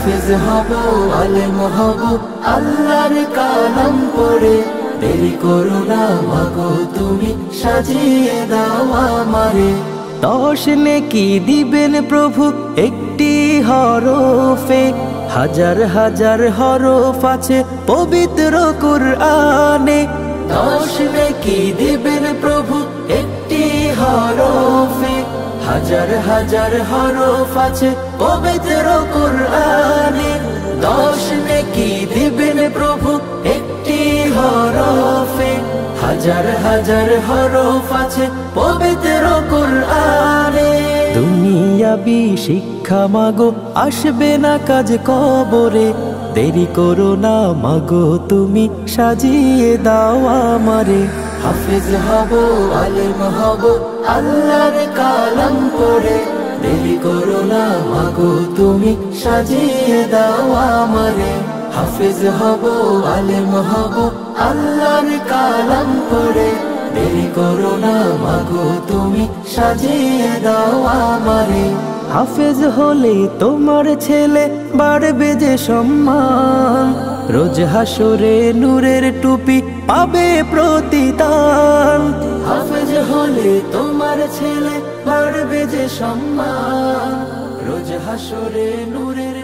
হাফেজ হব আলেম হব আল্লাহর কালাম পড়ে, দেরি করো না মাগো তুমি সাজিয়ে দাও আমারে। 10 নেকি দিবেন প্রভু একটি হরফে, হাজার হাজার হরফ আছে পবিত্র কুরআনে। 10 নেকি দিবেন প্রভু একটি হরফে, হাজার হাজার হরফ আছে পবিত্র কুরআনে। 10 নেকি দিবেন প্রভু একটি হরফে, হাজার হাজার হরফ আছে পবিত্র কুরআনে। দুনিয়াবি শিক্ষা মাগো আসবে না কাজ কবরে, দেরি করো না মাগো তুমি সাজিয়ে দাও আমারে। হাফেজ হব আলেম হব আল্লাহর কালাম পড়ে, দেরি করো না মাগো তুমি সাজিয়ে দাও আমারে। হাফেজ হব আলেম হব আল্লাহর কালাম পড়ে, দেরি করো না মাগো তুমি সাজিয়ে দাও আমারে। হাফেজ হলে তোমার ছেলে বাড়বে যে সম্মান, রোজ হাসরে নূরের টুপি পাবে প্রতিদান। হাফেজ হলে তোমার ছেলে বাড়বে যে সম্মান, রোজ হাসরে নূরের